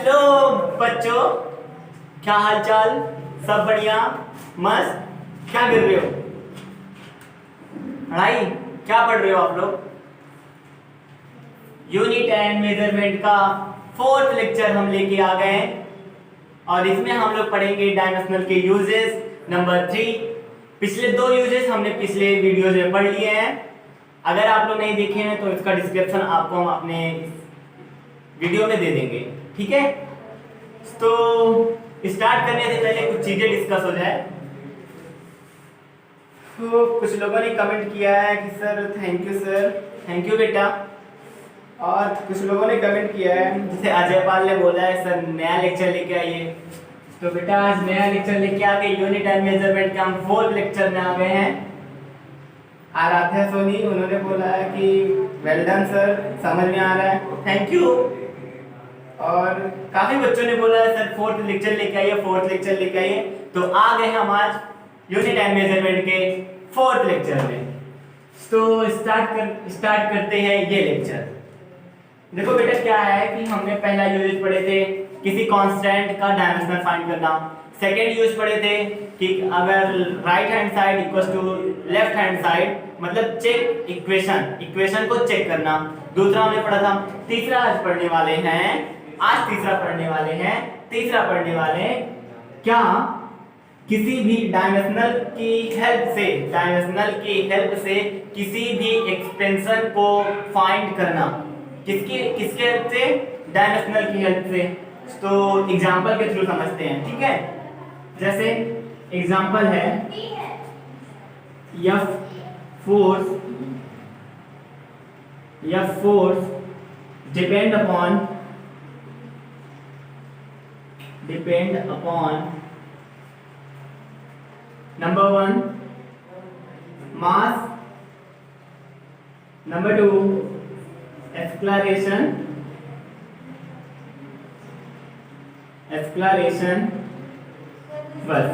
Hello बच्चों, क्या हाल चाल? सब बढ़िया, मस्त। क्या कर रहे हो? पढ़ाई क्या पढ़ रहे हो आप लोग? यूनिट एंड मेजरमेंट का 4th लेक्चर हम लेके आ गए हैं और इसमें हम लोग पढ़ेंगे डायमेंशनल के यूजेस नंबर 3। पिछले 2 यूजेस हमने पिछले वीडियोज में पढ़ लिए हैं। अगर आप लोग नहीं देखे हैं तो इसका डिस्क्रिप्शन आपको हम अपने वीडियो में दे देंगे, ठीक है? तो स्टार्ट करने से पहले कुछ चीजें डिस्कस हो जाए। तो कुछ लोगों ने कमेंट किया है कि सर थैंक यू बेटा। और कुछ लोगों ने कमेंट किया है, जैसे अजय पाल ने बोला है सर नया लेक्चर लेके आइए। तो बेटा आज नया लेक्चर लेके आ गए, यूनिट एंड मेजरमेंट के हम 4th लेक्चर में आ गए हैं। आराध्या सोनी उन्होंने बोला है कि वेल डन सर, समझ में आ रहा है, थैंक यू। और काफी बच्चों ने बोला है सर 4th लेक्चर लेके आइए। तो आ गए हम आज यूनिट एंड मेजरमेंट के 4th लेक्चर में। तो स्टार्ट करते हैं ये लेक्चर। देखो बेटा क्या है कि हमने पहला यूज पढ़े थे किसी कांस्टेंट का डायमेंशन फाइंड करना। सेकेंड यूज पढ़े थे कि अगर right hand side equals to left hand side, मतलब चेक इक्वेशन को चेक करना। दूसरा हमने पढ़ा था। तीसरा आज पढ़ने वाले हैं क्या किसी भी डायमेंशनल की हेल्प से किसी भी एक्सपेंशन को फाइंड करना। किसके हेल्प से? डायमेंशनल की हेल्प से। तो एग्जांपल के थ्रू समझते हैं, ठीक है? जैसे एग्जांपल है F force depend upon number 1 मास, नंबर 2 एक्सक्लरेशन, बस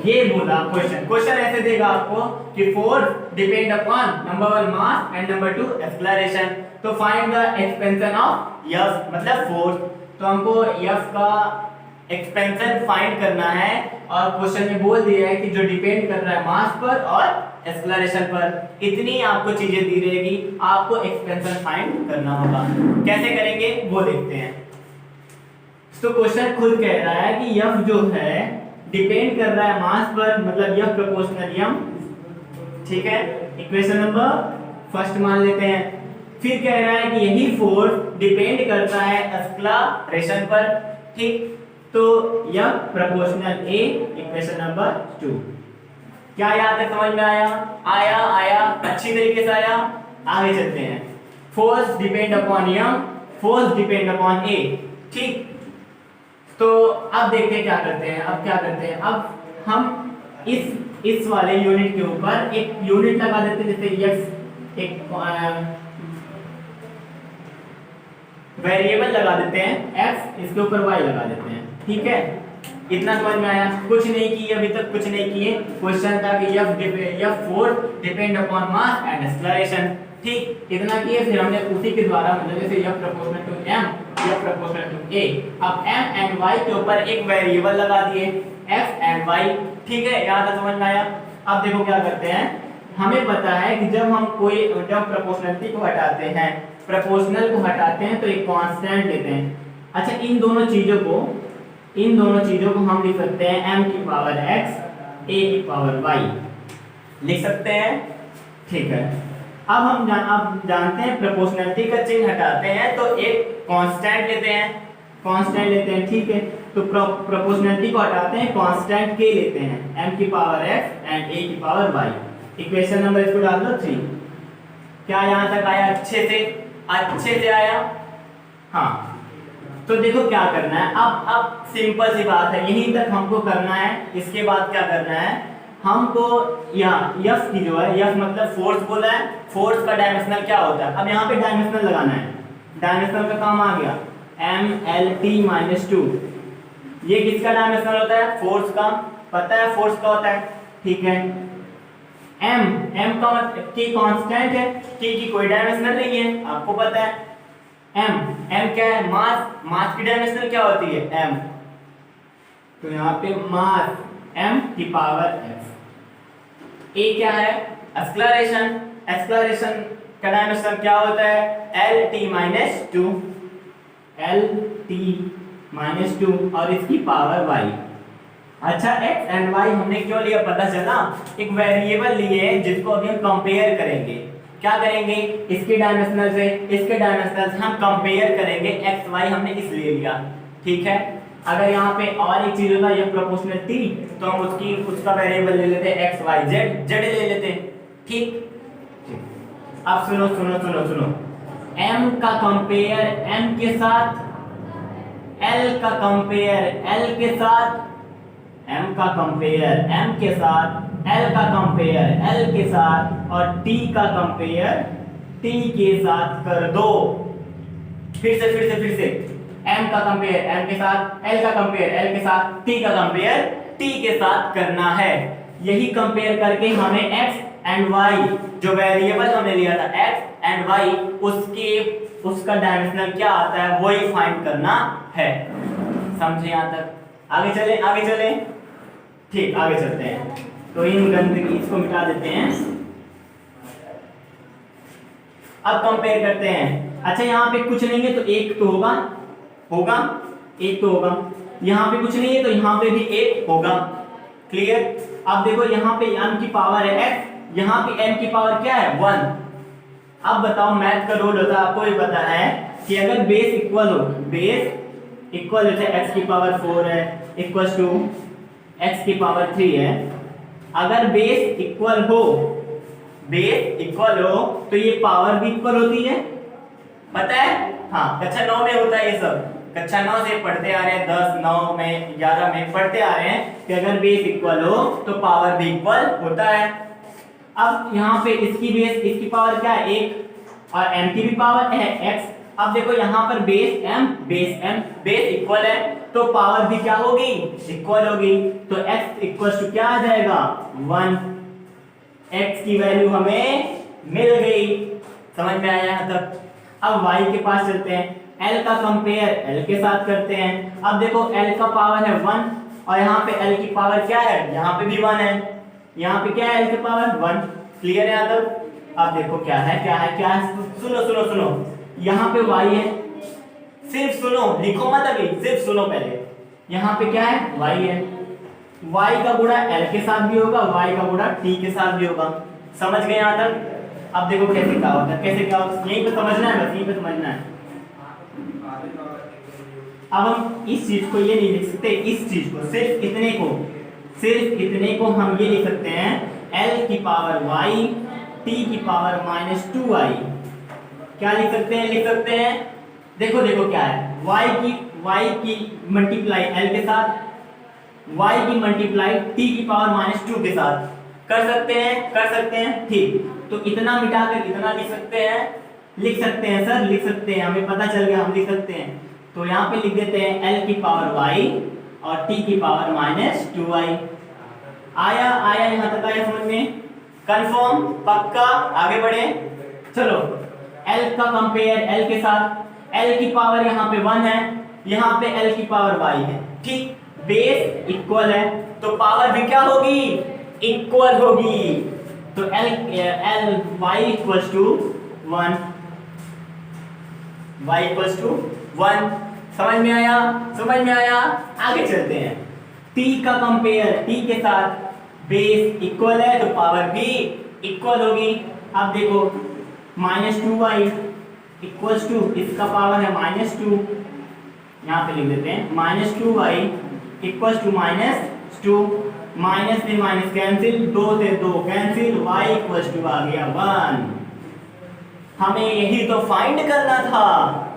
ये बोला। क्वेश्चन ऐसे देगा आपको कि force depend upon number 1 mass and number 2 एक्सक्लरेशन। तो find the expansion of F, मतलब फोर्स। तो हमको F का एक्सपेंशन फाइंड करना है और क्वेश्चन में बोल दिया है कि जो डिपेंड कर रहा है मास पर और एक्सक्लरेशन पर। इतनी आपको चीजें दी रहेगी, आपको एक्सपेंशन फाइंड करना होगा। कैसे करेंगे वो देखते हैं। तो क्वेश्चन खुद कह रहा है कि F जो है डिपेंड कर रहा है मास पर, मतलब F प्रोपोर्शनल M, ठीक है? इक्वेशन नंबर फर्स्ट मान लेते हैं। फिर कह रहा है कि यही फोर्स डिपेंड करता है एक्सक्लरेशन पर, ठीक? तो F proportional A, equation number 2। क्या याद है? समझ में आया अच्छी तरीके से आया। आगे चलते हैं। Force depend upon M, force depend upon A, ठीक? तो अब देखते हैं क्या करते हैं। अब हम इस वाले यूनिट के ऊपर एक यूनिट लगा देते हैं, जैसे F एक वेरिएबल लगा देते हैं F, इसके ऊपर Y लगा देते हैं, ठीक है? इतना समझ में आया? कुछ नहीं किए अभी तक, कुछ नहीं किए। क्वेश्चन था कि F force depend upon mass and acceleration, ठीक? इतना किए। फिर हमने उसी के द्वारा, मतलब जैसे F proportional to M, F proportional to A, अब M एंड Y के ऊपर एक वेरिएबल लगा दिए F एंड Y, ठीक है? यहाँ तक समझ में आया? अब देखो क्या करते हैं। हमें पता है कि जब प्रोपोर्शनलिटी को हटाते हैं तो एक कांस्टेंट लेते हैं। अच्छा, इन दोनों चीजों को हम लिख सकते हैं m की पावर x, a की पावर y लिख सकते हैं, ठीक है? अब हम जानते हैं प्रोपोर्शनलिटी का चिन्ह हटाते हैं तो एक कांस्टेंट लेते हैं, ठीक है? तो प्रोपोर्शनलिटी को हटाते हैं, कांस्टेंट k लेते हैं, m की पावर x एंड a की पावर y। इक्वेशन नंबर इसको डाल दो 3। क्या यहां तक आया? अच्छे से आया? हाँ। तो देखो क्या करना है। अब सिंपल सी बात है, यहीं तक हमको करना है। इसके बाद क्या करना है हमको? यहाँ F की जो है, F मतलब फोर्स बोला है, फोर्स का डायमेंशनल क्या होता है? अब यहाँ पे डायमेंशनल लगाना है। डायमेंशनल का काम आ गया MLT-2। ये किसका डायमेंशनल होता है? फोर्स का। पता है फोर्स का होता है, ठीक है? M का मतलब की कांस्टेंट है, की कोई डायमेंशनल नहीं है, आपको पता है। m क्या है? मास। मास की डायमेंशनल क्या होती है? m। तो यहाँ पे मास m की पावर x। a क्या है? एक्सलरेशन। एक्सलरेशन का डायमेंशन क्या होता है? lt minus two. lt minus two और इसकी पावर y। अच्छा, x एंड y हमने क्यों लिया पता चला? एक वेरिएबल लिए जिसको अभी हम कंपेयर करेंगे। क्या करेंगे? इसके डायमेंशनल से इसके डायमेंशनल से हम कंपेयर करेंगे। x y हमने इसलिए लिया, ठीक है। अगर यहाँ पे और एक चीज होता ये प्रोपोर्शनल थी तो हम उसका वेरिएबल ले लेते x y z ले लेते, ठीक। अब सुनो सुनो सुनो सुनो, m का कंपेयर m के साथ, l का कंपेयर l के साथ, m का कंपेयर m के साथ, l का कंपेयर l के साथ और t का कंपेयर t के साथ कर दो। फिर से m का कंपेयर m के साथ, l का कंपेयर l के साथ, t का कंपेयर t के साथ करना है। यही कंपेयर करके हमें x एंड y जो वेरिएबल हमने लिया था x एंड y उसका डायमेंशनल क्या आता है वही फाइंड करना है। समझे यहाँ तक? आगे चले, ठीक, आगे चलते हैं। तो इन गंदगी इसको मिटा देते हैं। अब कंपेयर करते हैं। अच्छा, यहाँ पे कुछ नहीं है तो एक तो होगा, एक तो होगा। यहाँ पे कुछ नहीं है तो यहाँ पे भी एक होगा। क्लियर? अब देखो यहाँ पे m की पावर है x, यहाँ पे m की पावर क्या है? 1। अब बताओ, मैथ का रूल होता है, आपको भी पता है कि अगर बेस इक्वल हो, बेस इक्वल जैसे x की पावर 4 है इक्वल टू x की पावर 3 है। अगर बेस इक्वल हो तो ये पावर भी इक्वल होती है, पता है? हाँ, कक्षा 9 में होता है ये सब। कक्षा 9 से पढ़ते आ रहे हैं, 10, 9 में, 11 में पढ़ते आ रहे हैं कि अगर बेस इक्वल हो तो पावर भी इक्वल होता है। अब यहाँ पे इसकी पावर क्या है? 1 और m की भी पावर है x। अब देखो यहाँ पर बेस इक्वल है तो पावर भी क्या होगी? इक्वल होगी। तो x इक्वल टू क्या आ जाएगा? 1। x की वैल्यू हमें मिल गई। समझ में आया यहाँ तक? अब y के पास चलते हैं। l का कंपेयर l के साथ करते हैं। अब देखो l का पावर है 1 और यहाँ पे l की पावर क्या है? यहाँ पे भी 1 है। यहाँ पे क्या है? l की पावर 1। क्लियर है यहाँ तक? अब देखो क्या है? सुनो, यहाँ पे y है। सिर्फ सुनो, लिखो मत अभी, सिर्फ सुनो पहले। यहाँ पे क्या है? y है। y का गुणा l के साथ भी होगा, y का गुणा t के साथ भी होगा। समझ गए यहाँ तक? अब देखो कैसे क्या होता है, यहीं पे समझना है, बस यहीं पे समझना है। अब हम इस चीज को ये नहीं लिख सकते, इस चीज को सिर्फ इतने को हम ये लिख सकते हैं l की पावर y t की पावर -2y। क्या लिख सकते हैं? देखो क्या है? y की मल्टीप्लाई l के साथ, y की मल्टीप्लाई t की पावर -2 के साथ कर सकते हैं, ठीक। तो इतना मिटाकर इतना लिख सकते हैं सर, लिख सकते हैं, हमें पता चल गया, हम लिख सकते हैं। तो यहाँ पे लिख देते हैं l की पावर y और t की पावर -2y। आया यहाँ तक आया समझ में? कंफर्म? पक्का? आगे बढ़े, चलो। l का कंपेयर l के साथ, l की पावर यहाँ पे 1 है, यहाँ पे l की पावर y है, ठीक। बेस इक्वल है तो पावर भी क्या होगी? इक्वल होगी। तो y equals to 1, y equals to 1। समझ में आया? आगे चलते हैं। t का कंपेयर t के साथ, बेस इक्वल है तो पावर भी इक्वल होगी। अब देखो -2y इक्वल्स टू, इसका पावर है -2, यहाँ पे लिख देते हैं -2y इक्वल्स टू -2, माइनस से माइनस कैंसिल, 2 से 2 कैंसिल, y इक्वल्स टू आ गया 1। हमें यही तो फाइंड करना था,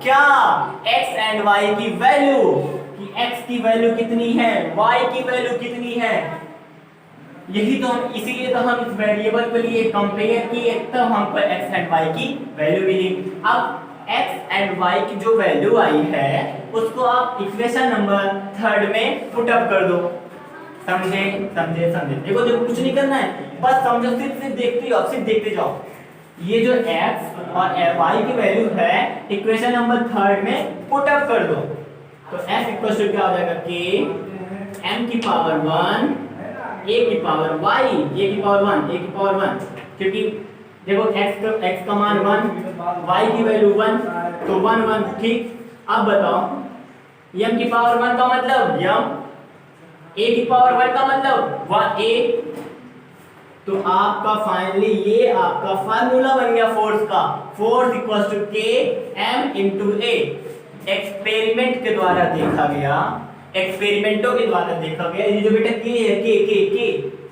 क्या? x एंड y की वैल्यू, कि x की वैल्यू कितनी है, y की वैल्यू कितनी है। यही तो हम, इसीलिए तो हम इस वेरिएबल के लिए कंपेयर किए, तब हमको x एंड y की वैल्यू मिली। अब x एंड y की जो वैल्यू आई है उसको आप इक्वेशन नंबर 3 में पुट अप कर दो। समझे? देखो कुछ नहीं करना है, बस समझो, सिर्फ देखते जाओ। ये जो x और y की वैल्यू है इक्वेशन नंबर 3 में पुट अप कर दो। तो f इक्वल टू क्या हो जाएगा k m की पावर 1 a की पावर y, a की पावर 1, a की पावर 1, क्योंकि देखो x का मान 1, y की वैल्यू 1, तो 1 1 ठीक। अब बताओ m की पावर 1 का मतलब m, a की पावर 1 का मतलब 1 a। तो आपका फाइनली ये आपका फार्मूला बन गया फोर्स का, फोर्स इक्वल्स टू के एम इंटू ए। एक्सपेरिमेंट के द्वारा देखा गया, एक्सपेरिमेंटों के द्वारा देखा गया, ये जो बेटा के है,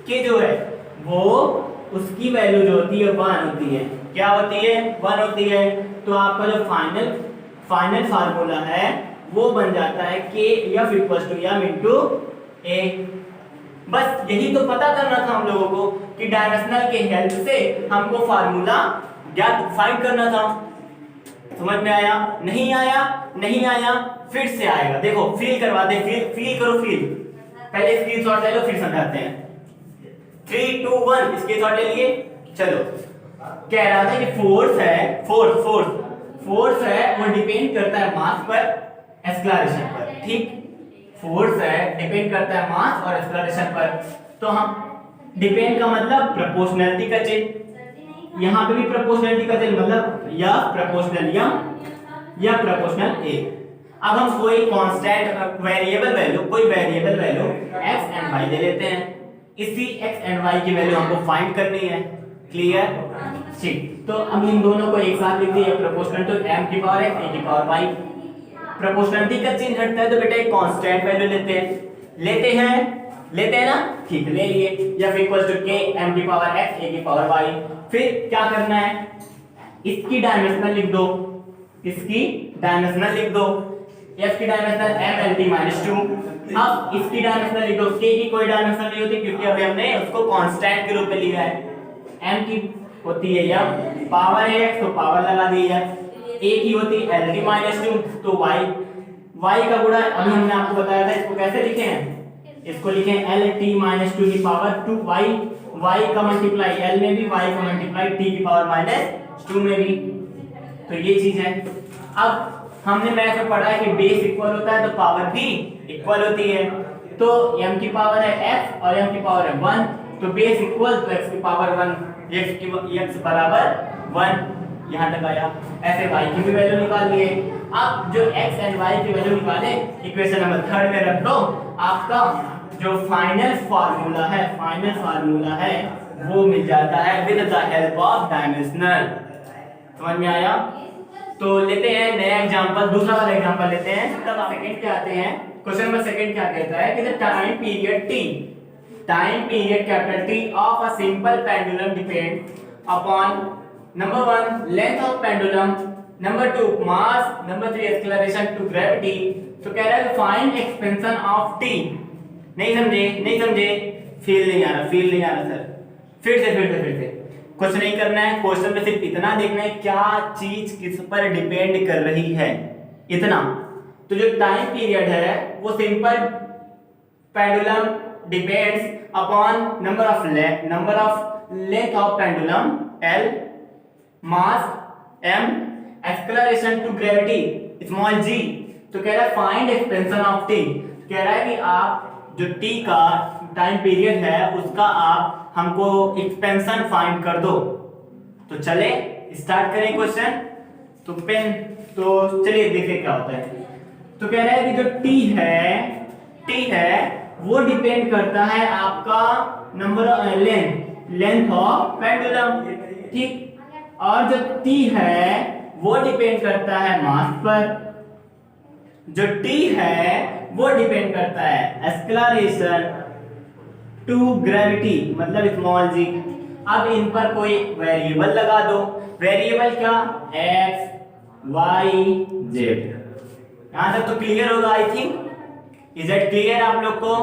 के जो है वो उसकी वैल्यू जो होती है 1 होती है। क्या होती है? 1 होती है। तो आपका जो फाइनल फार्मूला है वो बन जाता है के F equals to M into A. बस यही तो पता करना था हम लोगों को कि डायमेंशनल के हेल्प से हमको फार्मूला ज्ञात फाइंड करना था। समझ में आया? नहीं आया? नहीं आया, फिर से आएगा। देखो फील करवाते हैं, फील करो, फील। पहले स्क्रीनशॉट ले लो फिर समझाते हैं। 3 2 1 स्क्रीनशॉट ले लिए। चलो कह रहा था कि फोर्स है, फोर्स है वो डिपेंड करता है मास पर, एक्सेलरेशन पर। ठीक, फोर्स है डिपेंड करता है मास और एक्सेलरेशन पर। तो हम डिपेंड का मतलब प्रोपोर्शनलिटी का चिन्ह, यहाँ पे भी प्रोपोर्शनलिटी का चिन्ह मतलब या प्रोपोर्शनल एम या प्रोपोर्शनल ए। अब हम कोई constant variable value x and y ले लेते हैं। इसी x एंड y की वैल्यू हमको फाइंड करनी है। क्लियर? ठीक, तो हम इन दोनों को एक साथ लिख दिए, प्रोपोर्शनल टू m की पावर x, a की पावर y। प्रोपोर्शनलिटी का चिन्ह हटता है तो बेटा एक कांस्टेंट वैल्यू लेते हैं ना। ठीक, ले लिए। f equals to k m की पावर x, a की पावर y। फिर क्या करना है? इसकी डायमेंशनल लिख दो, f की डायमेंशनल m lt माइनस 2। अब इसकी डायमेंशनल लिख दो, k की कोई डायमेंशनल नहीं होती क्योंकि अभी हमने उसको कांस्टेंट के रूप में लिया है। m की होती है m, पावर है x तो पावर लगा दी है, a की होती है lt माइनस 2 तो y का गुणा अभी हमने आपको बताया था। इसको कैसे लिखे हैं? इसको लिखे lt माइनस 2 की पावर 2 y का मल्टीप्लाई l में भी, y का मल्टीप्लाई t की पावर माइनस 2 में भी। तो ये चीज है। अब हमने मैथ में पढ़ा है कि बेस इक्वल होता है तो पावर भी इक्वल होती है। तो m की पावर है f और m की पावर है 1, तो बेस इक्वल तो x की पावर 1, x बराबर 1। यहाँ तक आया। ऐसे y की भी वैल्यू निकाल लिए। अब जो x एंड y की वैल्यू निकाले इक्वेशन नंबर 3 में रख दो। आपका जो फाइनल फार्मूला है वो मिल जाता है with the help of dimensional. समझ में आया? तो लेते हैं नया एग्जांपल, दूसरा वाला एग्जांपल लेते हैं। तब सेकंड क्या आते हैं? क्वेश्चन नंबर सेकंड क्या कहता है कि the time period capital T of a simple pendulum depend upon Number 1 length of pendulum, number 2 mass, number 3 acceleration to gravity। तो कह रहा है find expansion of t। नहीं समझे? फील नहीं आ रहा सर। फिर से कुछ नहीं करना है। क्वेश्चन में सिर्फ इतना देखना है क्या चीज किस पर डिपेंड कर रही है, इतना। तो जो टाइम पीरियड है वो simple pendulum depends upon number of length of pendulum l, mass m, acceleration to gravity small g। तो कह रहा है फाइंड एक्सपेंशन ऑफ t। कह रहा है कि आप जो t का टाइम पीरियड है उसका आप हमको एक्सपेंशन फाइंड कर दो। तो चले स्टार्ट करें क्वेश्चन। तो चलिए देखें क्या होता है। तो कह रहा है कि जो t है वो डिपेंड करता है आपका नंबर लेंथ ऑफ पेंडुलम। ठीक, और जो t है वो डिपेंड करता है मास पर, जो t है वो डिपेंड करता है एक्सेलरेशन टू ग्रेविटी मतलब स्मॉल g। अब इन पर कोई वेरिएबल लगा दो। वेरिएबल क्या? x, y, z। यहां तक तो क्लियर होगा I think. Is it clear आप लोग को?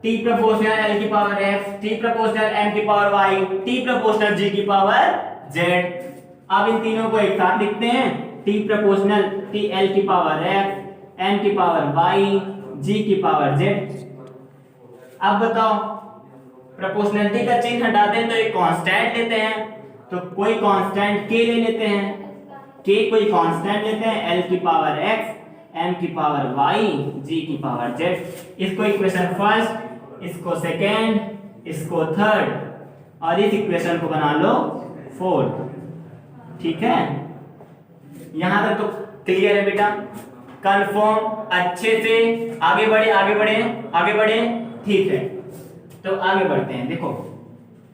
t प्रोपोर्शनल l की power x, t proportional m की power y, t proportional g की पावर z। अब इन तीनों को एक साथ लिखते हैं। t प्रोपोर्शनल t l की पावर x, m की पावर y, g की पावर z। अब बताओ प्रोपोर्शनलिटी का चिन्ह हटाते हैं तो एक कांस्टेंट लेते हैं। तो कोई कांस्टेंट k ले लेते हैं, k कोई कांस्टेंट लेते हैं, l की पावर x, m की पावर y, g की पावर z। इसको इक्वेशन फर्स्ट, इसको सेकेंड, इसको थर्ड और इस इक्वेशन को बना लो फोर्थ। ठीक है, यहां तक तो क्लियर है बेटा? कंफर्म, अच्छे से आगे बढ़े आगे बढ़े आगे बढ़े। ठीक है, तो आगे बढ़ते हैं। देखो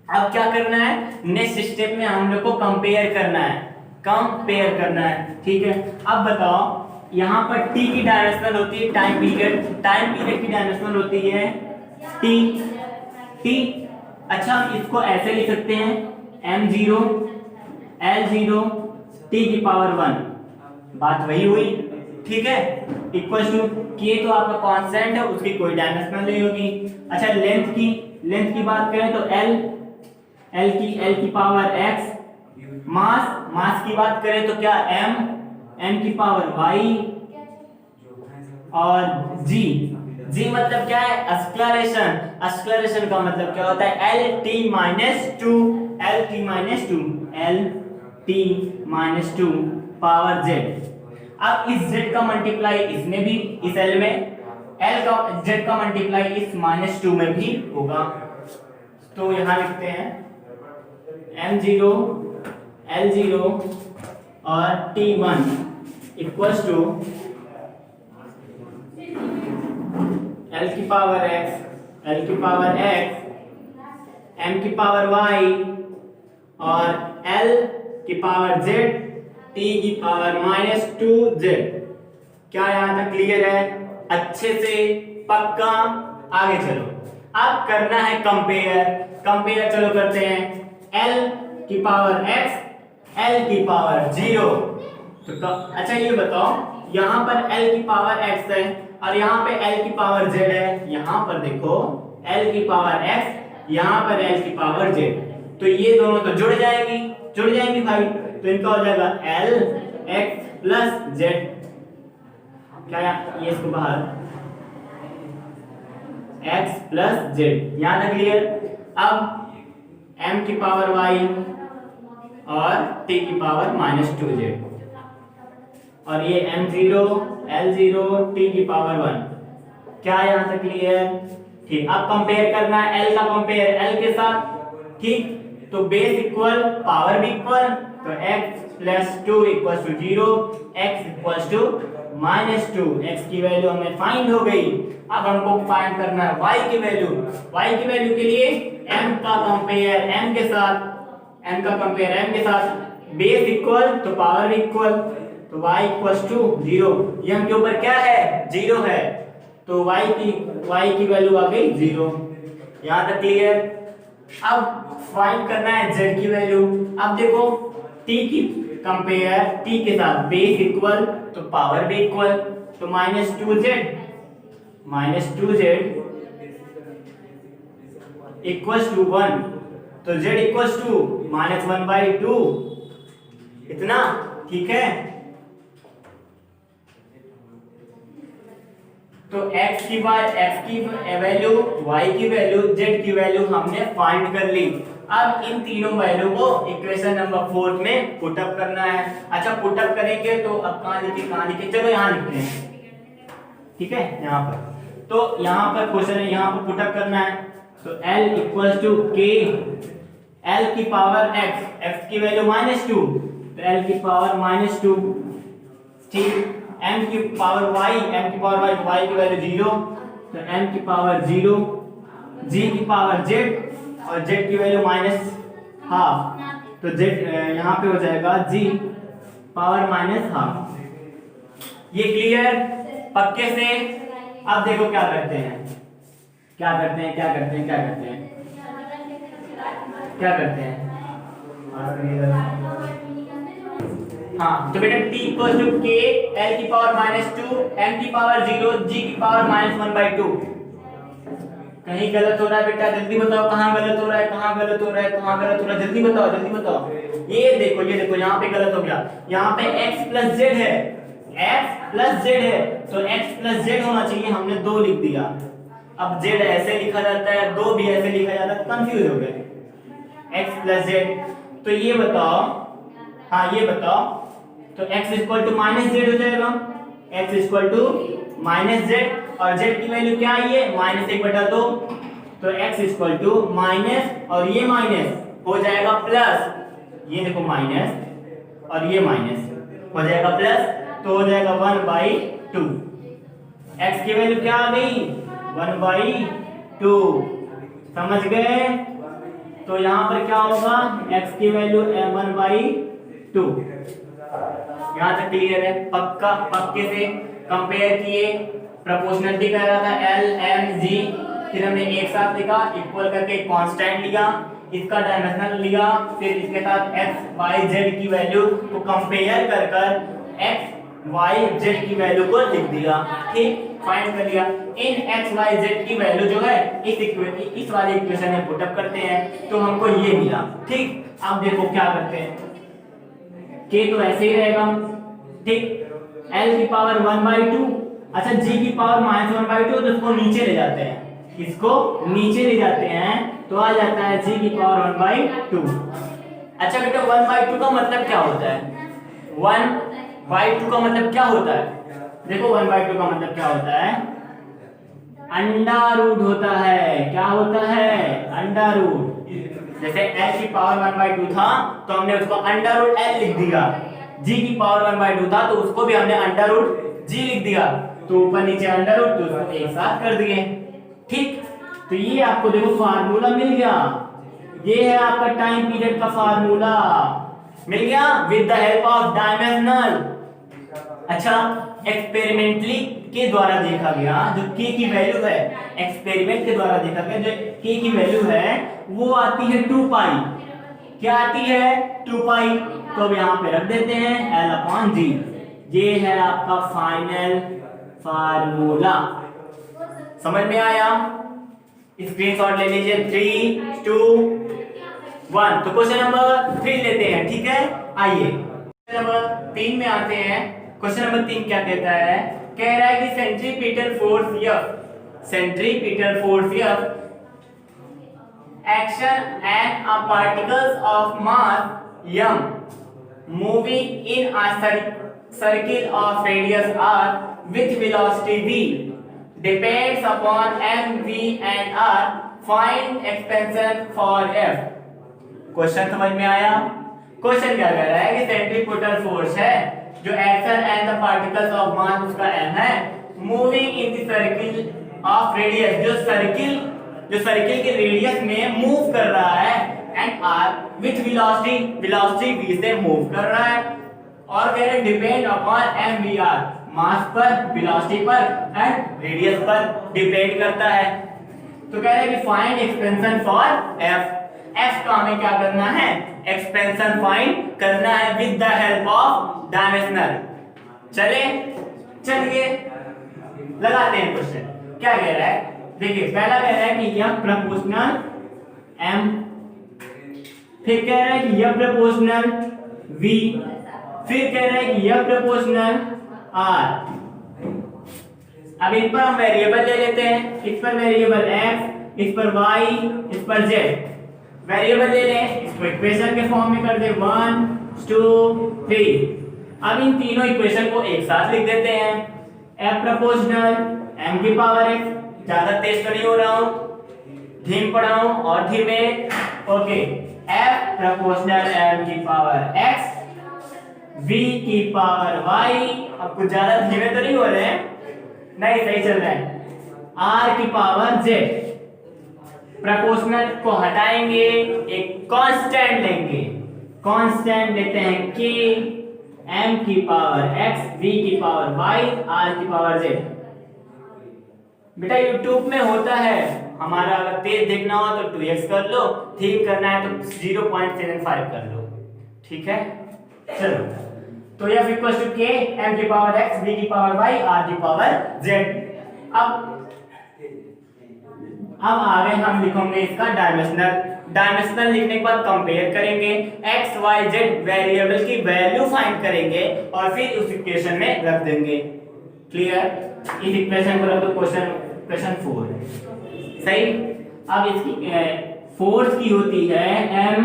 अब क्या करना है, नेक्स्ट स्टेप में हम लोग को कंपेयर करना है, कंपेयर करना है। ठीक है, अब बताओ यहाँ पर t की डायमेंशनल होती है टाइम पीरियड, टाइम पीरियड की डायमेंशनल होती है t। अच्छा हम इसको ऐसे लिख सकते हैं m0 l0 t की पावर 1, बात वही हुई। ठीक है, इक्वल टू k तो आपका कांस्टेंट है, उसकी कोई डायमेंशनल नहीं होगी। अच्छा लेंथ की बात करें तो l की पावर x, मास की बात करें तो क्या m की पावर y और g मतलब क्या है, एक्सक्लरेशन का मतलब क्या होता है, lt -2 पावर z। अब इस z का मल्टीप्लाई इसमें भी, इस l में l का z का मल्टीप्लाई इस -2 में भी होगा। तो यहां लिखते हैं m0 l0 और t1 इक्वल्स टू l की पावर x, m की पावर y और l की पावर z, t की पावर -2z। क्या यहां तक क्लियर है? अच्छे से पक्का। आगे चलो, अब करना है कंपेयर चलो करते हैं l की पावर x, l की पावर 0। तो अच्छा ये बताओ, यहाँ पर l की पावर x है और यहाँ पे l की पावर z है। यहाँ पर देखो l की पावर x, यहाँ पर l की पावर z, तो ये दोनों तो जुड़ जाएंगी भाई। तो इनका हो जाएगा l x प्लस z। क्या ये इसको बाहर x प्लस z, यहाँ तक क्लियर। अब m की पावर y और t की पावर -2z और ये m0 l0 t की पावर 1। क्या यहाँ तक क्लियर? ठीक, अब कंपेयर करना है l का कंपेयर l के साथ। ठीक, तो बेस इक्वल पावर भी इक्वल, तो x plus 2 equals to 0, x equals to -2। x की वैल्यू हमें फाइंड हो गई। अब हमको फाइंड करना है y की वैल्यू के लिए m का कंपेयर m के साथ, बेस इक्वल तो पावर भी इक्वल, तो y इक्वल्स टू 0। ये हम के ऊपर क्या है, 0 है, तो y की वैल्यू आ गई 0। यहाँ तक क्लियर? अब फाइंड करना है z की वैल्यू। अब देखो t की कंपेयर t के साथ, बेस इक्वल तो पावर भी इक्वल, तो -2z इक्वल्स टू 1, तो z इक्वल्स टू -1/2। इतना ठीक है। तो x की वैल्यू, y की वैल्यू, z की वैल्यू हमने फाइंड कर ली। अब इन तीनों वैल्यू को इक्वेशन नंबर 4 में पुट अप करना है। अच्छा पुट अप करेंगे तो अब कहां लिखे, चलो यहाँ लिखते हैं। ठीक है, यहाँ पर तो यहाँ पर क्वेश्चन है, यहाँ पर पुट अप करना है। तो l equals to k, l की पावर x की वैल्यू -2, तो l की पावर -2। ठीक, m की पावर y, y की वैल्यू 0, तो m की पावर 0, g की पावर z और z की वैल्यू -12, तो z यहाँ पे हो जाएगा g पावर -12। ये क्लियर पक्के से? अब देखो क्या करते हैं। हाँ, तो बेटा t equal to k, l की पावर -2, m की पावर 0, g की पावर -1/2। कहीं गलत हो रहा है बेटा? जल्दी बताओ कहाँ गलत हो रहा है, जल्दी बताओ। ये देखो यहाँ पे गलत हो गया। यहाँ पे x प्लस z है, तो x प्लस z होना चाहिए, हमने 2 लिख दिया। अब z ऐसे लिखा जाता है, 2 भी ऐसे लिखा जाता है, कंफ्यूज हो गए। x प्लस z, तो ये बताओ, हाँ ये बताओ, तो x equal to minus Z हो जाएगा, x equal to minus Z, और z की वैल्यू क्या आई है -1/2, तो x इक्वल टू माइनस और ये माइनस हो जाएगा प्लस, ये देखो माइनस और ये माइनस हो जाएगा प्लस, तो हो जाएगा 1/2। x की वैल्यू क्या आ गई 1/2, समझ गए। तो यहाँ पर क्या होगा x की वैल्यू 1/2। यहाँ तक क्लियर है, पक्का, पक्के से कंपेयर किए, प्रोपोर्शनलिटी कर रहा था L M G, फिर हमने एक साथ लिखा, इक्वल करके कांस्टेंट लिया, इसका डायमेंशनल लिया, फिर इसके साथ x y z की वैल्यू को कंपेयर कर कर x y z की वैल्यू को लिख दिया, ठीक, फाइंड कर लिया। इन x y z की वैल्यू जो है इस वाले इक्वेशन में पुट अप करते हैं, तो हमको ये मिला, ठीक। अब देखो क्या करते हैं, k तो ऐसे ही रहेगा, ठीक, l की पावर 1/2, अच्छा g की पावर -1/2, तो इसको नीचे ले जाते हैं, इसको नीचे ले जाते हैं, तो आ जाता है g की पावर 1/2। अच्छा बेटा 1/2 का मतलब क्या होता है, 1/2 का मतलब क्या होता है, देखो 1/2 का मतलब क्या होता है, अंडर रूट होता है, क्या होता है अंडर रूट। जैसे l की पावर 1/2 था तो हमने उसको अंडर रूट l लिख दिया, g की पावर 1/2 था तो उसको भी हमने अंडर रूट g लिख दिया, तो ऊपर नीचे अंडर रूट, तो उसको एक साथ कर दिए, ठीक। तो ये आपको देखो फार्मूला मिल गया, ये है आपका टाइम पीरियड का फार्मूला मिल गया with the help of dimensional. अच्छा एक्सपेरिमेंटली के द्वारा देखा गया, जो k की वैल्यू है, एक्सपेरिमेंट के द्वारा देखा गया जो k की वैल्यू है वो आती है 2 पाई, क्या आती है 2 पाई, तो अब यहाँ पे रख देते हैं L/G, ये है आपका फाइनल फार्मूला। समझ में आया, स्क्रीनशॉट ले लीजिए, 3 2 1। तो क्वेश्चन नंबर 3 लेते हैं, ठीक है। आइए क्वेश्चन नंबर 3 में आते हैं। क्वेश्चन नंबर 3 क्या कहता है, कह रहा है कि centripetal force F, centripetal force F action and a particles of mass m moving in a circle of radius r with velocity v depends upon m, v and r. Find expansion for F. Question समझ में आया। Question क्या कह रहा है कि centripetal force है जो action and the particles of mass उसका m है, moving in the circle of radius, जो सर्किल के रेडियस में मूव कर रहा है, and r with velocity v से मूव कर रहा है, और कह रहे depend upon m v r, मास पर, वेलोसिटी पर एंड रेडियस पर डिपेंड करता है। तो कह रहे हैं कि find expansion for f, f का हमें क्या करना है, एक्सपेंशन फाइंड करना है with the help of dimensional. चलिए लगाते हैं क्वेश्चन। क्या कह रहा है, देखिए पहला कह रहा है कि यह प्रोपोर्शनल m, फिर कह रहा है कि यह प्रोपोर्शनल v, फिर कह रहा है कि यह प्रोपोर्शनल r। अब इन पर हम वेरिएबल ले लेते हैं, इस पर वेरिएबल x, इस पर y, इस पर z, वेरिएबल ले लें, इसको इक्वेशन के फॉर्म में कर दे 1 2 3। अब इन तीनों इक्वेशन को एक साथ लिख देते हैं, f प्रोपोर्शनल m की पावर x, ज्यादा तेज तो नहीं हो रहा हूं, धीम पढ़ा हूं और धीमे, ओके, f प्रोपोर्शनल m की पावर x, v की पावर y, अब कुछ ज्यादा धीमे तो नहीं हो रहे हैं, नहीं सही चल रहा है, r की पावर z, प्रोपोर्शनल को हटाएंगे, एक कांस्टेंट लेंगे, कांस्टेंट लेते हैं k, m की पावर x, v की पावर y, r की पावर z। बेटा YouTube में होता है, हमारा अगर तेज देखना हो तो 2x कर लो, ठीक करना है तो 0.75 कर लो, ठीक है। चलो तो f equal to k, m की पावर x, v की पावर y, r की पावर z। अब आगे हम लिखेंगे इसका डायमेंशनल लिखने के बाद कंपेयर करेंगे, x y z वेरिएबल की वैल्यू फाइंड करेंगे और फिर उस इक्वेशन में रख देंगे। क्लियर, इस इक्वेशन को रख दो क्वेश्चन 4, सही। अब इसकी फोर्स की होती है m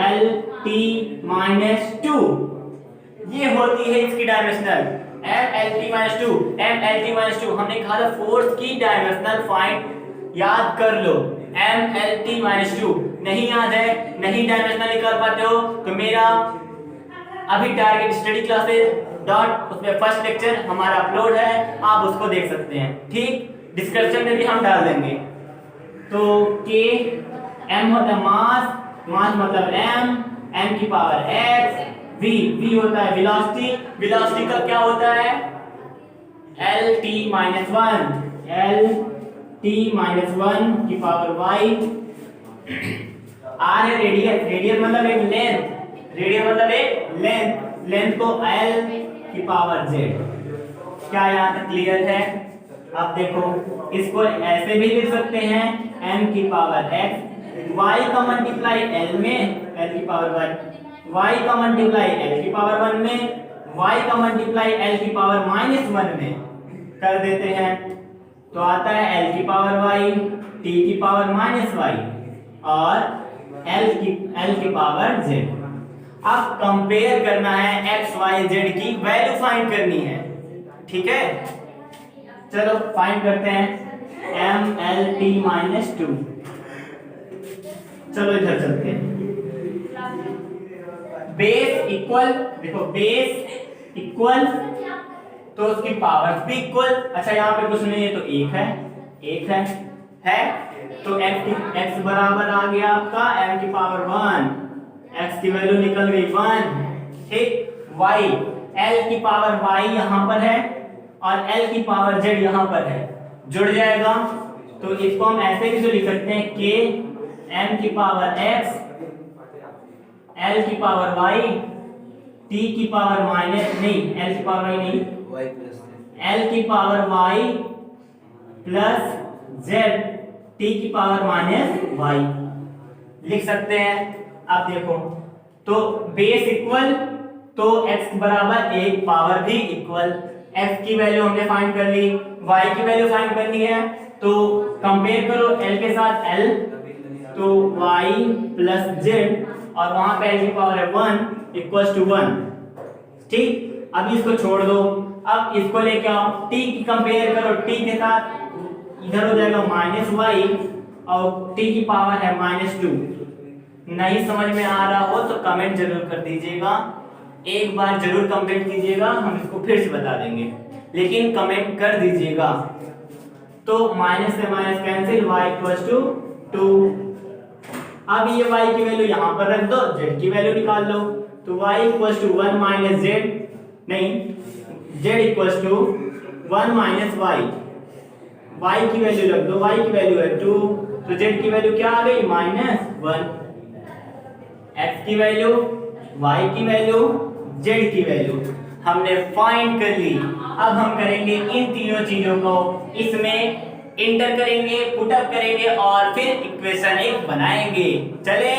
l T minus two, ये होती है इसकी dimensional M L T minus two. M L T minus two हमने कहा था फोर्स की डायमेंशनल फाइंड, याद कर लो M L T minus two. नहीं याद है, नहीं डायमेंशनल निकाल पाते हो तो मेरा अभी टारगेट स्टडी क्लासेस डॉट उसमें फर्स्ट लेक्चर हमारा अपलोड है, आप उसको देख सकते हैं, ठीक। डिस्क्रिप्शन में भी हम डाल देंगे। तो के एम होता है मास, मास मतलब एम की पावर एक्स, वी होता है वेलोसिटी, वेलोसिटी का क्या होता है L T minus one, L T minus one की पावर वाई, आर है रेडियस, रेडियस मतलब एक लेंथ, रेडियस मतलब एक लेंथ, लेंथ को एल की पावर जेड। क्या यहाँ तक क्लियर है? अब देखो इसको ऐसे भी लिख सकते हैं m की पावर x, y का मल्टीप्लाई l में l की पावर 1, y का मल्टीप्लाई l की पावर 1 में, y का मल्टीप्लाई l की पावर -1 में कर देते हैं तो आता है l की पावर y, t की पावर -y और l की पावर z। अब कंपेयर करना है x y z की वैल्यू फाइंड करनी है, ठीक है। चलो फाइंड करते हैं M L T minus two. चलो इधर चलते हैं। बेस इक्वल, देखो बेस इक्वल तो उसकी पावर्स भी इक्वल। अच्छा यहाँ पे कुछ नहीं है तो एक है तो x बराबर आ गया आपका m की पावर 1, x की वैल्यू निकल गई 1, ठीक। y l की पावर y यहाँ पर है और l की पावर z यहाँ पर है, जुड़ जाएगा। तो इसको हम ऐसे भी तो लिख सकते हैं k m की पावर x, l की पावर y, t की पावर माइनस नहीं, l की पावर y नहीं, y प्लस l की power y plus z, t की पावर माइनस y लिख सकते हैं। अब देखो तो बेस इक्वल तो x बराबर एक, पावर भी इक्वल। x की वैल्यू हमने फाइंड कर ली, y की वैल्यू फाइंड करनी है तो कंपेयर करो l के साथ l, तो y प्लस z और वहां पे l की पावर है 1 इक्वल्स टू 1, ठीक। अब इसको छोड़ दो, अब इसको लेके आओ, t की कंपेयर करो t के साथ, इधर हो जाएगा -y और t की पावर है -2। नहीं समझ में आ रहा हो तो कमेंट जरूर कर दीजिएगा, एक बार जरूर कमेंट कीजिएगा, हम इसको फिर से बता देंगे, लेकिन कमेंट कर दीजिएगा। तो माइनस से minus cancel, y equals to 2। अब ये y की वैल्यू यहाँ पर रख दो, z की वैल्यू निकाल लो, तो y equals to 1 minus z, नहीं z equals to 1 minus y, y की वैल्यू रख दो, y की वैल्यू है 2 तो z की वैल्यू क्या आ गई -1, x की वैल्यू, y की वैल्यू, z की वैल्यू हमने फाइंड कर ली। अब हम करेंगे इन तीनों चीजों को इसमें इंटर करेंगे, पुटअप करेंगे और फिर इक्वेशन एक बनाएंगे। चले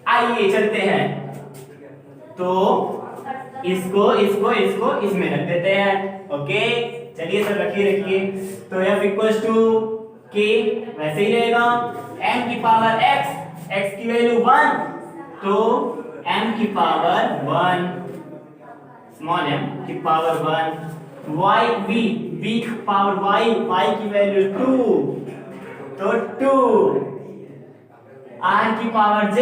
आइए चलते हैं। तो इसको इसमें रख देते हैं, ओके। चलिए सब रखिए। तो f इक्वल्स टू k वैसे ही रहेगा, m की पावर x की वैल्यू 1 तो m की पावर 1, स्मॉल m की पावर 1, y v की पावर y की वैल्यू 2 तो 2, r की पावर z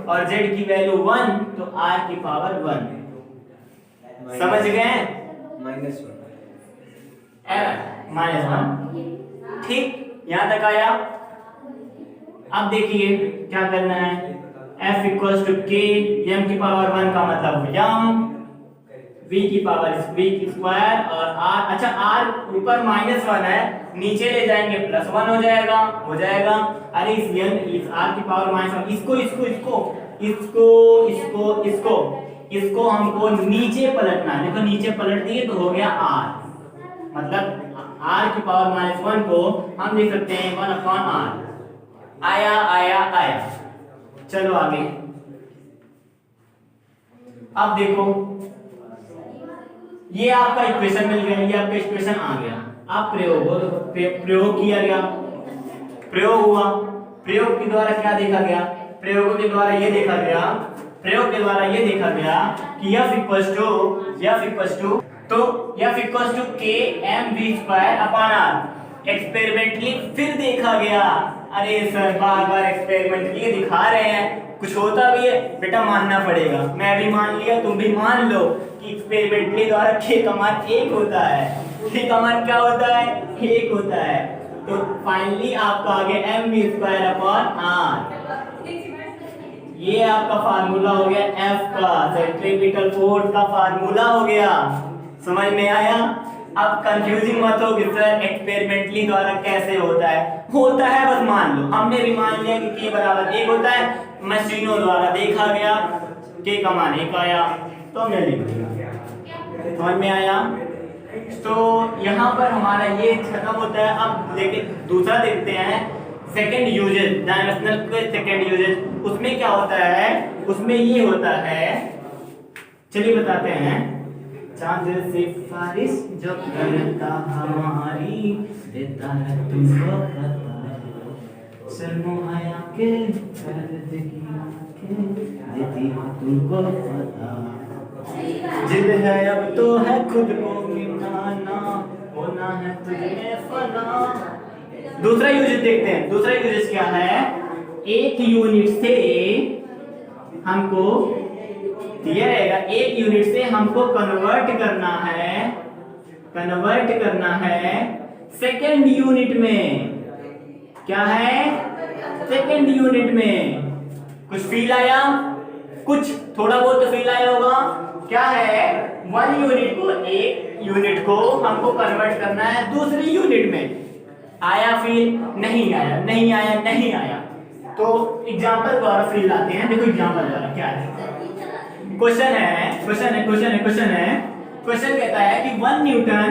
और z की वैल्यू 1 तो r की पावर 1। समझ गए? -1, ठीक। यहां तक आया। अब देखिए क्या करना है, f equals to k, m की पावर 1 का मतलब m, v की पावर v स्क्वायर और r, अच्छा r ऊपर -1 है, नीचे ले जाएंगे +1 हो जाएगा। अरे इस r की पावर -1, इसको हमको नीचे पलटना है। देखो नीचे पलट दिए तो हो गया r, मतलब r की पावर -1 को हम लिख सकते हैं 1/r। आया। चलो आगे। अब देखो ये आपका इक्वेशन मिल गया, ये आपका इक्वेशन आ गया। अब प्रयोग किया गया, प्रयोग हुआ, प्रयोग के द्वारा क्या देखा गया, प्रयोगों के द्वारा ये देखा गया प्रयोग के द्वारा ये देखा गया कि F equals to K mv² upon R। Experimentally फिर देखा गया, अरे सर बार बार एक्सपेरिमेंटली दिखा रहे हैं, कुछ होता भी है बेटा मानना पड़ेगा। मैं भी मान लिया, तुम भी मान लो कि एक्सपेरिमेंटली द्वारा K का मान 1 होता है। K का मान क्या होता है? 1 होता है। तो फाइनली आपका आ गया mv² अपॉन R। ये आपका फार्मूला हो गया F का, सेंट्रीपिटल फोर्स का फार्मूला हो गया। समझ में आया? अब कंफ्यूजिंग मत हो कि सर एक्सपेरिमेंटली द्वारा कैसे होता है बस मान लो। हमने भी मान लिया कि K बराबर 1 होता है, मशीनों द्वारा देखा गया, K का मान 1 आया तो हमने लिख दिया। समझ में आया? तो यहाँ पर हमारा ये खत्म होता है। अब लेकिन दूसरा देखते हैं, सेकेंड यूजेज, डायमेंशनल के सेकेंड यूजेज। उसमें क्या होता है? उसमें ये होता है, चलिए बताते हैं। चांद सिफारिश जो करता हमारी देता है तुमको पता, शर्मोया के दर्द की आंखें देती है तुमको पता, जिद है अब तो है खुद को मिटाना, होना है तुझे फना। दूसरा यूजेज देखते हैं। दूसरा यूजेज क्या है? एक यूनिट से हमको दिया रहेगा, एक यूनिट से हमको कन्वर्ट करना है सेकेंड यूनिट में। क्या है? सेकेंड यूनिट में। कुछ फील आया? कुछ थोड़ा बहुत तो फील आया होगा। क्या है? वन यूनिट को हमको कन्वर्ट करना है दूसरी यूनिट में। आया फील? नहीं आया। तो एग्जांपल द्वारा फील लाते हैं। देखो एग्जांपल द्वारा क्या है। क्वेश्चन कहता है कि 1 न्यूटन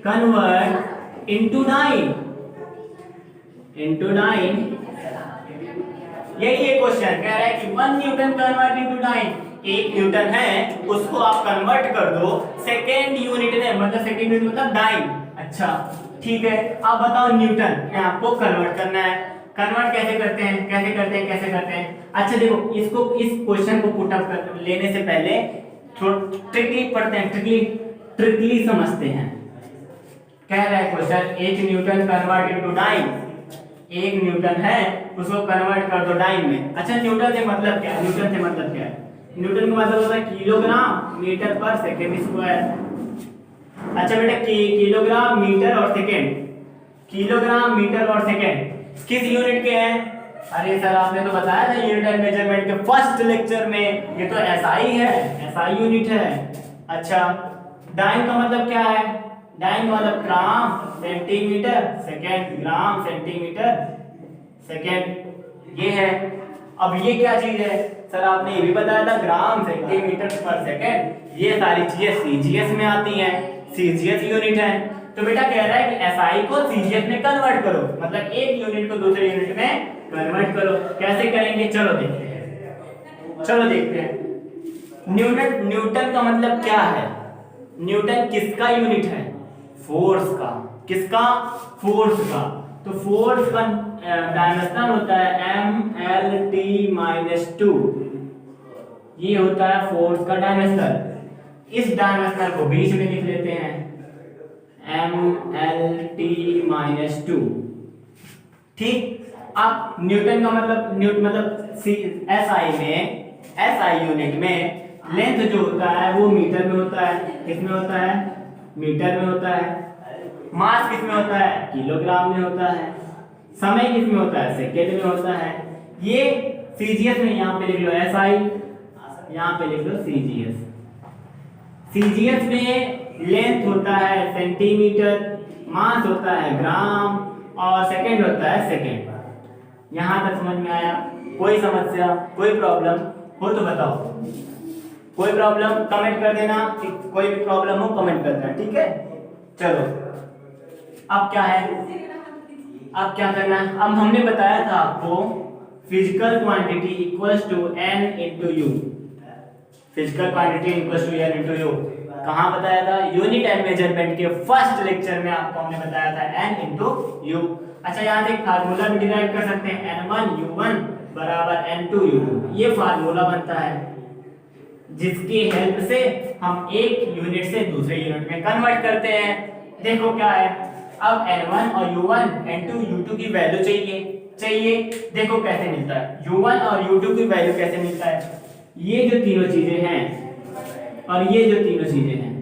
कन्वर्ट into 9। यही एक क्वेश्चन कह रहा है कि 1 न्यूटन कन्वर्ट into 9। 1 न्यूटन है, उसको आप कन्वर्ट कर दो सेकेंड यूनिट में, मतलब सेकेंड यूनिट मतलब 9। अच्छा ठीक है, आप बताओ न्यूटन में आपको कन्वर्ट करना है। कन्वर्ट कैसे करते हैं? अच्छा देखो, इसको इस क्वेश्चन को पुट अप कर लेने से पहले ट्रिकली पढ़ते हैं, ट्रिकली समझते हैं। कह रहा है question 1 Newton convert into 9। 1 Newton है, उसको कन्वर्ट कर दो 9 में। अच्छा न्यूटन से मतलब क्या है? न्यूटन का मतलब होता है किलोग्राम मीटर पर सेकेंड स्क्वायर। अच्छा बेटा किलोग्राम मीटर और सेकेंड किस यूनिट के हैं? अरे सर आपने तो बताया था यूनिट एंड मेजरमेंट के फर्स्ट लेक्चर में, ये तो एसआई है, एसआई यूनिट है। अच्छा डाइन का मतलब क्या है? डाइन का मतलब gram centimetre second, gram centimetre second ये है। अब ये क्या चीज है? सर आपने ये भी बताया था ग्राम सेंटीमीटर पर सेकेंड। ये सारी चीजें सीजीएस में आती हैं, सीजीएस यूनिट है। तो बेटा कह रहा है कि एसआई को सीजीएस में कन्वर्ट करो, मतलब एक यूनिट को दूसरे यूनिट में कन्वर्ट करो। कैसे करेंगे? चलो देखते हैं। न्यूटन का मतलब क्या है? न्यूटन किसका यूनिट है? फोर्स का। किसका? फोर्स का। तो फोर्स का डायमेंशन होता है mLt-2। ये होता है फोर्स का डायमेंशन। इस डायमेंशन को बीच में लिख लेते हैं mLt-2। ठीक। अब न्यूटन का मतलब एसआई यूनिट में लेंथ जो होता है वो मीटर में होता है। किसमें होता है? मीटर में होता है। मास किसमें होता है? किलोग्राम में होता है। समय किसमें होता है? सेकेंड में होता है। ये सीजीएस में यहाँ पे लिख लो एसआई, यहाँ पे लिख लो सीजीएस। सीजीएस में लेंथ होता है सेंटीमीटर, मास होता है ग्राम और सेकेंड होता है सेकेंड। यहाँ तक समझ में आया? कोई समस्या, कोई प्रॉब्लम हो तो बताओ। कोई प्रॉब्लम कमेंट कर देना, कोई भी प्रॉब्लम हो कमेंट करना, ठीक है? चलो अब क्या है? अब क्या करना है? अब हमने बताया था आपको physical quantity equals to n into u। Physical quantity equals to n into u। कहाँ बताया था? यूनिट एंड मेजरमेंट के फर्स्ट लेक्चर में आपको हमने बताया था n इंटू यू। अच्छा यहाँ से एक फार्मूला भी डिराइव कर सकते हैं, n1u1 बराबर n2u2। ये फार्मूला बनता है जिसकी हेल्प से हम एक यूनिट से दूसरे यूनिट में कन्वर्ट करते हैं। देखो क्या है, अब n1 और u1 n2 u2 की वैल्यू चाहिए। देखो कैसे मिलता है, u1 और u2 की वैल्यू कैसे मिलता है? ये जो तीनों चीजें हैं और ये जो तीनों चीजें हैं,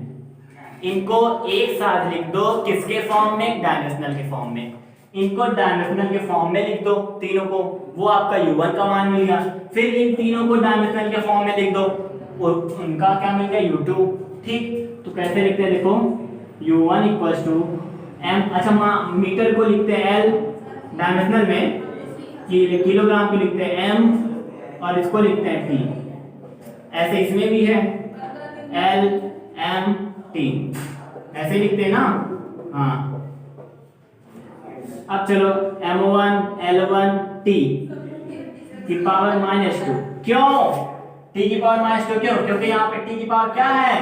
इनको एक साथ लिख दो। किसके फॉर्म में? डायमेंशनल के फॉर्म में। इनको डायमेंशनल के फॉर्म में लिख दो तीनों को, वो आपका u1 का मान मिल गया। फिर इन तीनों को डायमेंशनल के फॉर्म में लिख दो, उनका क्या मिल गया? u2। ठीक, तो कैसे लिखते हैं? देखो u1 इक्वल्स टू m, अच्छा मीटर को लिखते हैं l डायमेंशनल में, किलोग्राम को लिखते हैं m और इसको लिखते हैं t। ऐसे इसमें भी है L M T, ऐसे लिखते हैं ना। हाँ, अब चलो M1 L1 T की पावर -2। क्यों T की पावर -2? क्यों? क्योंकि यहाँ पे T की पावर क्या है?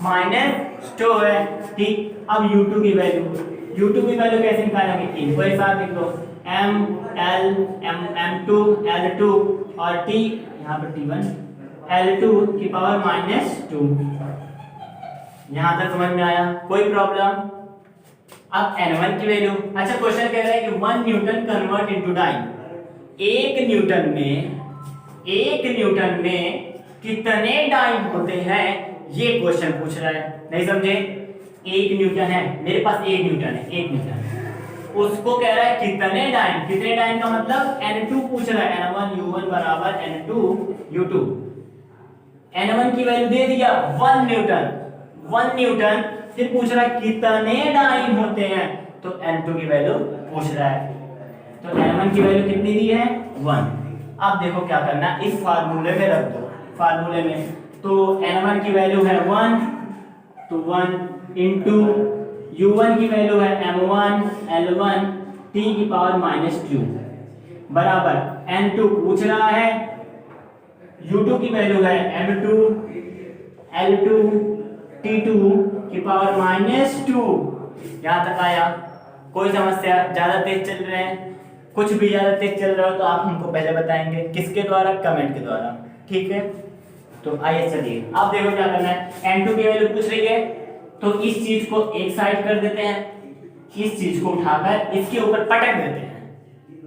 -2 है। ठीक, अब U2 की वैल्यू कैसे निकालेंगे? इनको एक साथ लिख दो, M L M2 L2 और T, यहाँ पर T1 L2 की पावर -2। यहां तक समझ में आया? कोई प्रॉब्लम? अब N1 की वैल्यू, अच्छा क्वेश्चन कह रहा है कि 1 न्यूटन कन्वर्ट इनटू डाइन। एक न्यूटन में कितने डाइन होते हैं, ये क्वेश्चन पूछ रहा है। नहीं समझे? एक न्यूटन है, मेरे पास एक न्यूटन है, उसको कह रहा है कितने डाइन का मतलब N2 पूछ रहा है। N1 U1 बराबर N2 U2। N1 की वैल्यू दे दिया 1 न्यूटन, फिर पूछ रहा है कितने डाइन होते हैं, तो N2 की वैल्यू पूछ रहा है। तो N1 की वैल्यू कितनी दी है? 1। अब देखो क्या करना है, इस फार्मूले में रख दो, फार्मूले में। तो N1 की वैल्यू है 1, तो 1 इंटू U1 की वैल्यू है M1 L1 T की पावर -2 बराबर N2 पूछ रहा है, U2 की वैल्यू है M2 L2 T2 की पावर -2। यहां तक आया? कोई समस्या? ज्यादा तेज चल रहे हैं, कुछ भी ज्यादा तेज चल रहा हो तो आप हमको पहले बताएंगे। किसके द्वारा? कमेंट के द्वारा। ठीक है, तो आइए चलिए अब देखो क्या करना है। N2 की वैल्यू पूछ रही है, तो इस चीज को एक साइड कर देते हैं, इस चीज को उठाकर इसके ऊपर पटक देते हैं।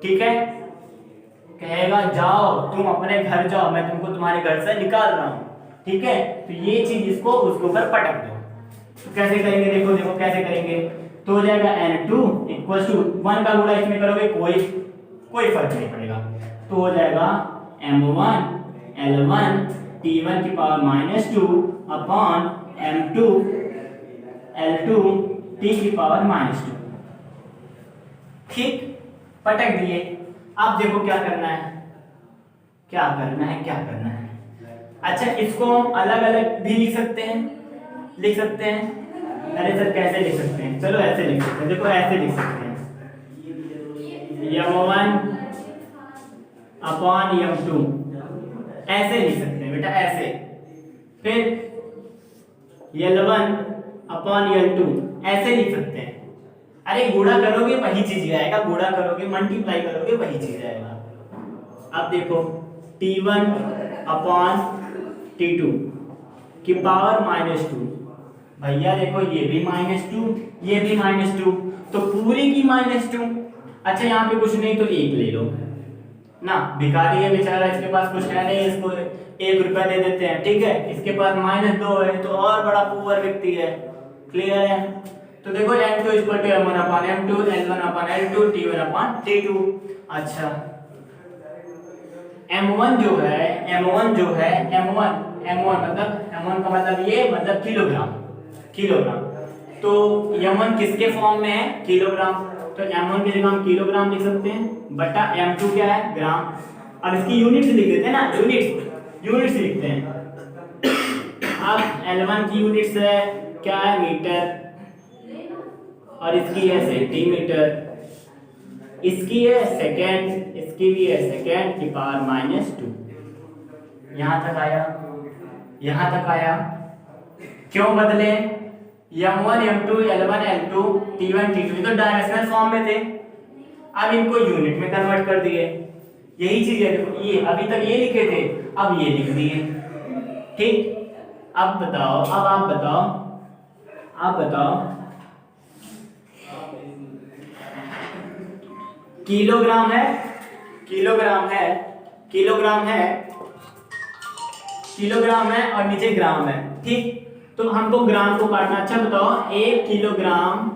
ठीक है, कहेगा जाओ तुम अपने घर जाओ, मैं तुमको तुम्हारे घर से निकाल रहा हूं। ठीक है, तो ये चीज इसको उसके ऊपर पटक दो। तो कैसे करेंगे? देखो कैसे करेंगे। तो हो जाएगा N2 इक्वल टू 1 का गुणा इसमें करोगे कोई फर्क नहीं पड़ेगा, तो हो जाएगा M1 L1 T1 की power -2 upon M2 L2 T की पावर -2। ठीक, पटक दिए। अब देखो क्या करना है। अच्छा, इसको हम अलग अलग भी लिख सकते हैं। अरे सर कैसे लिख सकते हैं? चलो ऐसे लिख सकते हैं। देखो ऐसे लिख सकते हैं, M1 अपॉन M2, ऐसे लिख सकते हैं बेटा, ऐसे। फिर L1 अपॉन L2, ऐसे लिख सकते हैं। अरे गुणा करोगे वही चीज आएगा, गुणा करोगे मल्टीप्लाई करोगे वही चीज आएगा। अब देखो T1 अपॉन T2 की पावर -2, भैया देखो ये भी -2, ये भी -2, तो पूरी की -2। अच्छा यहाँ पे कुछ नहीं तो 1 ले लो ना, भिखारी है बेचारा, इसके पास कुछ है नहीं, इसको 1 रुपया दे देते हैं। ठीक है, इसके पास -2 है तो और बड़ा पुअर व्यक्ति है। क्लियर है? तो देखो N2 equal to M1 upon M2 L1 upon L2 T1 upon T2। अच्छा M1 जो है M1 का मतलब ये मतलब किलोग्राम। तो M1 किसके फॉर्म में है? किलोग्राम। तो M1 की जगह हम किलोग्राम लिख सकते हैं बटा M2 क्या है? ग्राम। अब इसकी यूनिट्स लिख देते हैं ना, यूनिट्स लिखते हैं। अब L1 की यूनिट्स है क्या है? मीटर, और इसकी है सेंटीमीटर, इसकी है सेकेंड, इसकी भी है सेकेंड की पावर -2। यहां तक आया? क्यों बदले? m1 m2 l1 l2 t1 t2 ये तो डायमेंशनल फॉर्म में थे, अब इनको यूनिट में कन्वर्ट कर दिए। यही चीज है, देखो ये अभी तक ये लिखे थे, अब ये लिख दिए। ठीक, अब बताओ, अब आप बताओ किलोग्राम है, किलोग्राम है, किलोग्राम है, किलोग्राम है और नीचे ग्राम है। ठीक, तो हमको ग्राम को काटना। अच्छा बताओ, 1 किलोग्राम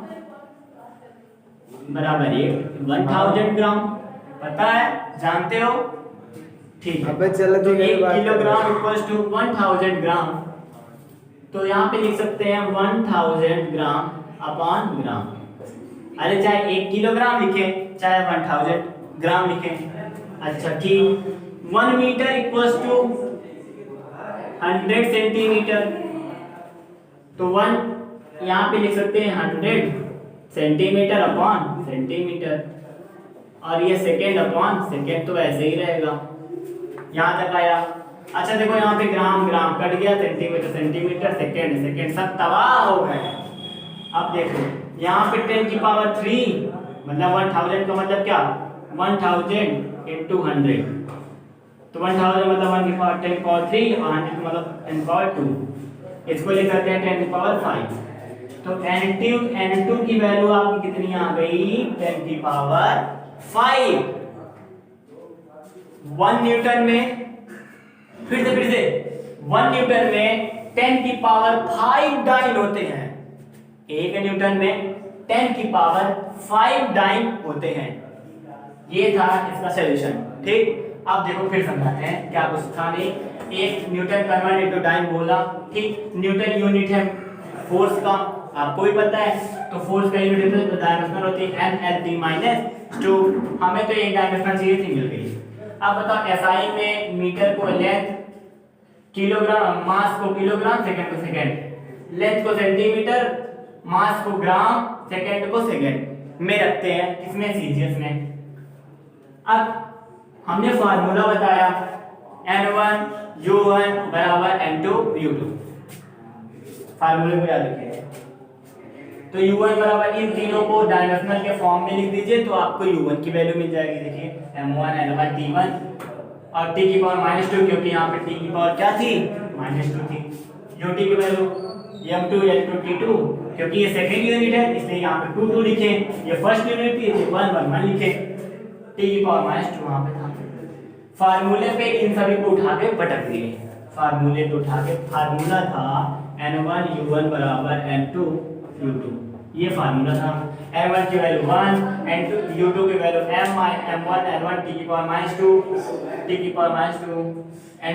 बराबर 1000 ग्राम, पता है, जानते हो? ठीक है, तो 1 किलोग्राम इक्वल्स टू 1000 ग्राम, तो यहाँ पे लिख सकते हैं 1000 ग्राम अपॉन ग्राम। अरे चाहे 1 किलोग्राम लिखे चाहे 1000 ग्राम लिखे। अच्छा ठीक, 1 मीटर इक्वल्स टू 100 सेंटीमीटर, तो 1 यहाँ पे लिख सकते हैं 100 सेंटीमीटर अपॉन सेंटीमीटर, और ये सेकेंड अपॉन सेकेंड तो ऐसे ही रहेगा। यहाँ तक आया। अच्छा देखो यहाँ पे ग्राम ग्राम कट गया, सेंटीमीटर सेंटीमीटर, सेकेंड सेकेंड, सब तबाह हो गए। अब देखो यहाँ पे 10 की पावर 3 मतलब 1000 का मतलब क्या, 1000 इंटू 100, तो 1000 मतलब 1 की पावर 10 पावर 3 और 100 मतलब 10 पावर 2, इसको लिख सकते हैं 10 की पावर 5। तो N2 की वैल्यू आपकी कितनी आ गई, 10 की पावर 5। 1 न्यूटन में, फिर से 1 न्यूटन में 10 की पावर 5 डाइन होते हैं। 1 न्यूटन में 10 की पावर 5 डाइन होते हैं। ये था इसका सॉल्यूशन। ठीक, अब देखो फिर समझाते हैं, क्या कुछ था नहीं। 1 न्यूटन कन्वर्ट इनटू डाइन बोला। ठीक, न्यूटन यूनिट है फोर्स का, आपको भी पता है, तो फोर्स का यूनिट है तो डायमेंशनल होती है NL3-2। हमें तो एक डायमेंशनल चाहिए थी, मिल गई। अब बताओ एसआई में मीटर को लेंथ, किलोग्राम, मास को किलोग्राम, सेकंड को सेकंड, लेंथ को सेंटीमीटर, मास को ग्राम, सेकंड को सेकंड में रखते हैं। किसमें, सीजीएस में। अब हमने फार्मूला बताया N1 U1 बराबर N2 U2, फार्मूले को याद रखिए। तो U1 बराबर इन तीनों को डायमेंशनल के फॉर्म में लिख दीजिए, तो आपको U1 की वैल्यू मिल जाएगी। देखिए M1 L1 T1 और T की पावर -2, क्योंकि यहाँ पे T की पावर क्या थी, -2 थी। UT की वैल्यू M2 L2 T2, क्योंकि ये सेकंड यूनिट है इसलिए यहाँ पे 2 2 लिखे, ये फर्स्ट यूनिट थी इसलिए 1 1 1 लिखे। T की पावर -2 वहाँ पे था। फार्मूले पे इन सभी को उठा के पटक दिए, फार्मूले को उठा के, फार्मूला था N1 U1 बराबर N2 U2, ये फार्मूला था। M1 की वैल्यू 1, N2 U2 की वैल्यू M1 L1 T की पावर -2, T की पावर -2।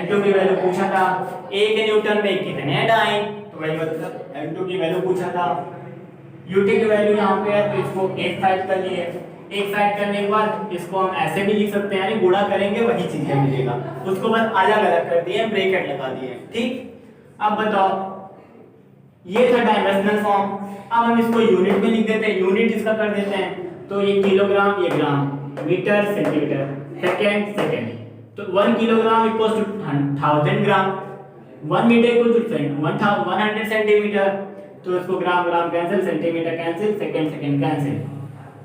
N2 की वैल्यू पूछा था 1 न्यूटन में कितने डाइन, तो वही मतलब N2 की वैल्यू पूछा था। UT की वैल्यू यहाँ पे है तो इसको एक साइड कर लिए, एक साइड करने के बाद इसको हम ऐसे भी लिख सकते हैं, यानी गुणा करेंगे वही चीजें मिलेगा, उसको बस अलग अलग कर दिए, ब्रैकेट लगा दिए। ठीक, अब बताओ ये था डायमेंशनल फॉर्म। अब हम इसको यूनिट में लिख देते हैं, यूनिट इसका कर देते हैं, तो ये किलोग्राम, ये gram, metre centimetre, second second, तो 1 kilogram equals to 1000 gram, 1 metre equals to 100 centimetre, तो इसको gram gram cancel, centimetre cancel, second second cancel,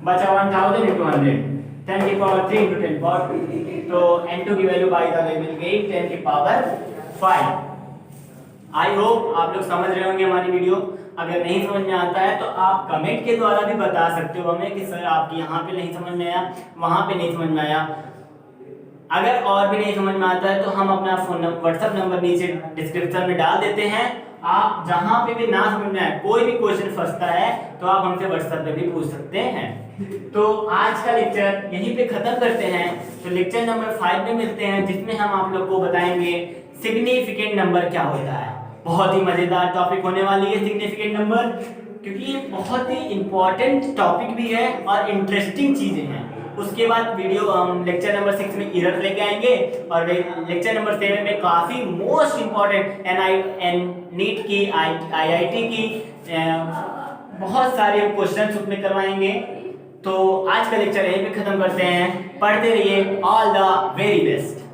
बचा 1000 into 100, 10 की पावर 3 into 10 पावर 2, तो N2 की वैल्यू बाई द वे मिल गई 10 की पावर 5। आई होप आप लोग समझ रहे होंगे हमारी वीडियो। अगर नहीं समझ में आता है तो आप कमेंट के द्वारा भी बता सकते हो हमें कि सर आपकी यहाँ पे नहीं समझ में आया, वहाँ पे नहीं समझ में आया। अगर और भी नहीं समझ में आता है तो हम अपना फोन नंबर, व्हाट्सएप नंबर नीचे डिस्क्रिप्शन में डाल देते हैं। आप जहाँ पे भी ना समझ में आए, कोई भी क्वेश्चन फंसता है तो आप हमसे व्हाट्सएप पे भी पूछ सकते हैं। तो आज का लेक्चर यहीं पे खत्म करते हैं, तो लेक्चर नंबर 5 में मिलते हैं, जिसमें हम आप लोग को बताएंगे सिग्निफिकेंट नंबर क्या होता है। बहुत ही मजेदार टॉपिक होने वाली है सिग्निफिकेंट नंबर, क्योंकि ये बहुत ही इंपॉर्टेंट टॉपिक भी है और इंटरेस्टिंग चीजें हैं। उसके बाद वीडियो हम लेक्चर नंबर 6 में एरर लेके आएंगे, और लेक्चर नंबर 7 में काफी मोस्ट इंपॉर्टेंट नीट की, IIT की बहुत सारे क्वेश्चन उसमें करवाएंगे। तो आज का लेक्चर यहीं पे खत्म करते हैं। पढ़ते रहिए। All the very best.